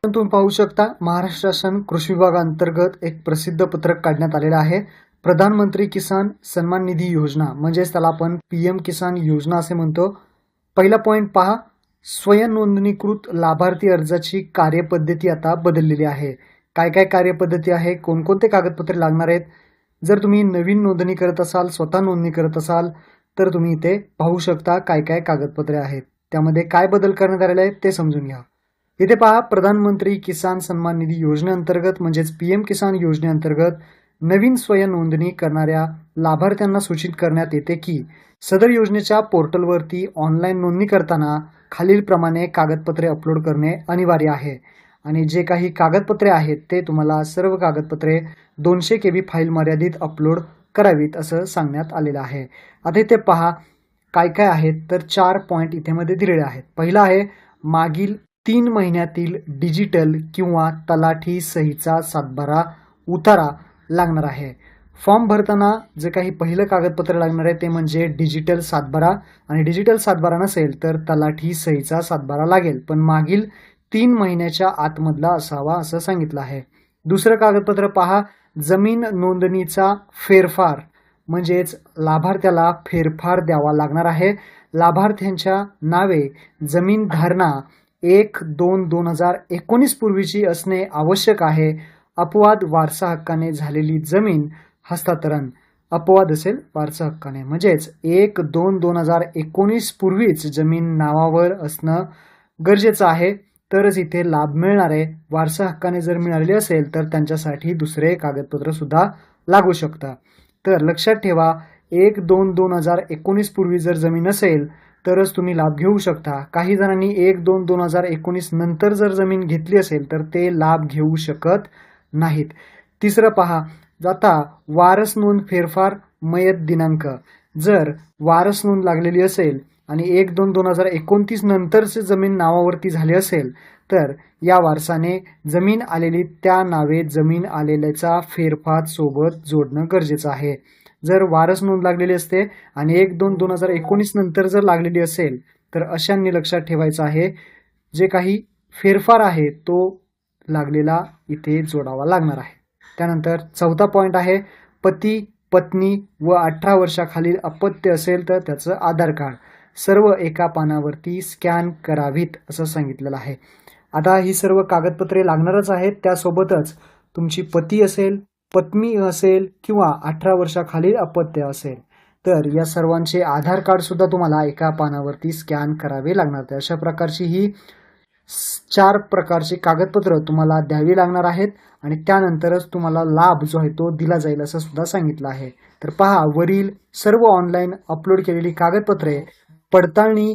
तुम्ही पाहू शकता महाराष्ट्र शासन कृषी विभागाअंतर्गत एक प्रसिद्ध पत्रक काढण्यात आलेलं आहे. प्रधानमंत्री किसान सन्मान निधी योजना म्हणजेच त्याला आपण PM किसान योजना असे म्हणतो. पहिला पॉइंट पहा, स्वयं नोंदणीकृत लाभार्थी अर्जाची कार्यपद्धती आता बदललेली आहे. काय काय कार्यपद्धती आहे, कोणकोणते कागदपत्रे लागणार आहेत, जर तुम्ही नवीन नोंदणी करत असाल, स्वतः नोंदणी करत असाल तर तुम्ही इथे पाहू शकता काय काय कागदपत्रे आहेत, त्यामध्ये काय बदल करण्यात आलेले आहेत ते समजून घ्या. इथे पहा, प्रधानमंत्री किसान सन्मान निधी योजनेअंतर्गत म्हणजेच PM किसान योजनेअंतर्गत नवीन स्वयं नोंदणी करणाऱ्या लाभार्थ्यांना सूचित करण्यात येते की सदर योजनेच्या पोर्टलवरती ऑनलाईन नोंदणी करताना खालीलप्रमाणे कागदपत्रे अपलोड करणे अनिवार्य आहे. आणि जे काही कागदपत्रे आहेत ते तुम्हाला सर्व कागदपत्रे 200 KB फाईल मर्यादित अपलोड करावीत असं सांगण्यात आलेलं आहे. आता इथे पहा काय काय आहेत, तर 4 पॉईंट इथे मध्ये दिलेले आहेत. पहिला आहे, मागील 3 महिन्यातील डिजिटल किंवा तलाठी सहीचा सातबारा उतारा लागणार आहे. फॉर्म भरताना जे काही पहिलं कागदपत्र लागणार आहे ते म्हणजे डिजिटल सातबारा, आणि डिजिटल सातबारा नसेल तर तलाठी सहीचा सातबारा लागेल, पण मागील 3 महिन्याच्या आतमधला असावा असं सांगितलं आहे. दुसरं कागदपत्र पहा, जमीन नोंदणीचा फेरफार म्हणजेच लाभार्थ्याला फेरफार द्यावा लागणार आहे. लाभार्थ्यांच्या नावे जमीन धारणा 1/2/2019 पूर्वीची असणे आवश्यक आहे. अपवाद वारसा हक्काने झालेली जमीन हस्तांतरण, अपवाद असेल वारसा हक्काने, म्हणजेच 1/2/2019 पूर्वीच जमीन नावावर असणं गरजेचं आहे, तरच इथे लाभ मिळणार आहे. वारसा हक्काने जर मिळालेली असेल तर त्यांच्यासाठी दुसरे कागदपत्र सुद्धा लागू शकतं. तर लक्षात ठेवा, 1/2/2019 पूर्वी जर जमीन असेल तरच तुम्ही लाभ घेऊ शकता. काही जणांनी 1/2/2019 नंतर जर जमीन घेतली असेल तर ते लाभ घेऊ शकत नाहीत. तिसरं पहा, आता वारस नोंद फेरफार मयत दिनांक, जर वारस नोंद लागलेली असेल आणि 1/2/2029 नंतरच जमीन नावावरती झाली असेल तर या वारसाने जमीन आलेली त्या नावे जमीन आलेल्याचा फेरफार सोबत जोडणं गरजेचं आहे. जर वारस नोंद लागलेली असते आणि 1/2/2019 नंतर जर लागलेली असेल तर अशांनी लक्षात ठेवायचं आहे, जे काही फेरफार आहे तो लागलेला इथे जोडावा लागणार आहे. त्यानंतर चौथा पॉइंट आहे, पती पत्नी व 18 वर्षाखालील अपत्य असेल तर त्याचं आधार कार्ड सर्व एका पानावरती स्कॅन करावीत असं सांगितलेलं आहे. आता ही सर्व कागदपत्रे लागणारच आहेत. त्यासोबतच तुमची पती असेल, पत्नी असेल किंवा 18 वर्षाखालील अपत्य असेल तर या सर्वांचे आधार कार्ड सुद्धा तुम्हाला एका पानावरती स्कॅन करावे लागणार. तर अशा प्रकारची ही 4 प्रकारची कागदपत्र तुम्हाला द्यावी लागणार आहेत आणि त्यानंतरच तुम्हाला लाभ जो आहे तो दिला जाईल असं सुद्धा सांगितलं आहे. तर पहा, वरील सर्व ऑनलाईन अपलोड केलेली कागदपत्रे पडताळणी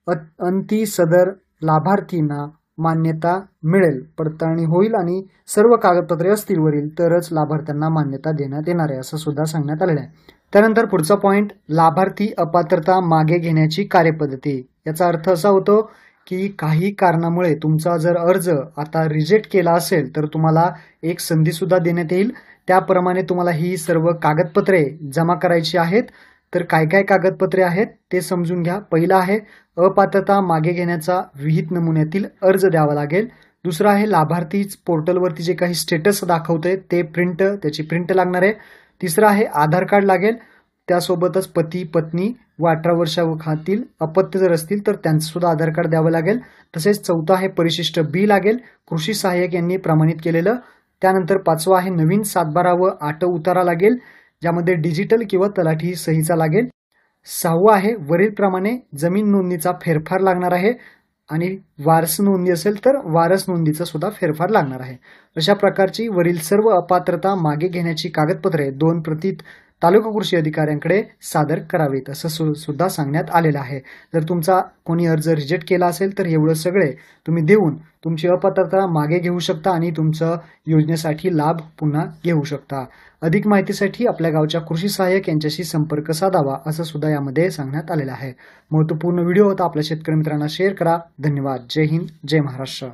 अंती सदर लाभार्थींना मान्यता मिळेल. पडताळणी होईल आणि सर्व कागदपत्रे असतील वरील तरच लाभार्थ्यांना मान्यता देण्यात येणार आहे असं सुद्धा सांगण्यात आलेलं आहे. त्यानंतर पुढचा पॉइंट, लाभार्थी अपात्रता मागे घेण्याची कार्यपद्धती. याचा अर्थ असा होतो की काही कारणामुळे तुमचा जर अर्ज आता रिजेक्ट केला असेल तर तुम्हाला एक संधी सुद्धा देण्यात येईल. त्याप्रमाणे तुम्हाला ही सर्व कागदपत्रे जमा करायची आहेत. तर काय काय कागदपत्रे आहेत ते समजून घ्या. पहिला आहे, अपात्रता मागे घेण्याचा विहित नमुन्यातील अर्ज द्यावा लागेल. दुसरा आहे, लाभार्थी पोर्टलवरती जे काही स्टेटस दाखवतंय ते त्याची प्रिंट लागणार आहे. तिसरा आहे, आधार कार्ड लागेल. त्यासोबतच पती पत्नी व 18 वर्षाखालील अपत्य जर असतील तर त्यांचं सुद्धा आधार कार्ड द्यावं लागेल. तसेच चौथा आहे, परिशिष्ट B लागेल, कृषी सहाय्यक यांनी प्रमाणित केलेलं. त्यानंतर 5वा आहे, नवीन सातबारा व आट उतारा लागेल, ज्यामध्ये डिजिटल किंवा तलाठी सहीचा लागेल. 6वा आहे, वरीलप्रमाणे जमीन नोंदणीचा फेरफार लागणार आहे आणि वारस नोंदणी असेल तर वारस नोंदणीचा सुद्धा फेरफार लागणार आहे. अशा प्रकारची वरील सर्व अपात्रता मागे घेण्याची कागदपत्रे 2 प्रतीत तालुका कृषी अधिकाऱ्यांकडे सादर करावेत असं सुद्धा सांगण्यात आलेलं आहे. जर तुमचा कोणी अर्ज रिजेक्ट केला असेल तर एवढं सगळे तुम्ही देऊन तुमची अपात्रता मागे घेऊ शकता आणि तुमचं योजनेसाठी लाभ पुन्हा घेऊ शकता. अधिक माहितीसाठी आपल्या गावच्या कृषी सहाय्यक यांच्याशी संपर्क साधावा असं सुद्धा यामध्ये सांगण्यात आलेलं आहे. महत्त्वपूर्ण व्हिडिओ होता. आपल्या शेतकरी मित्रांना शेअर करा. धन्यवाद. जय हिंद, जय महाराष्ट्र.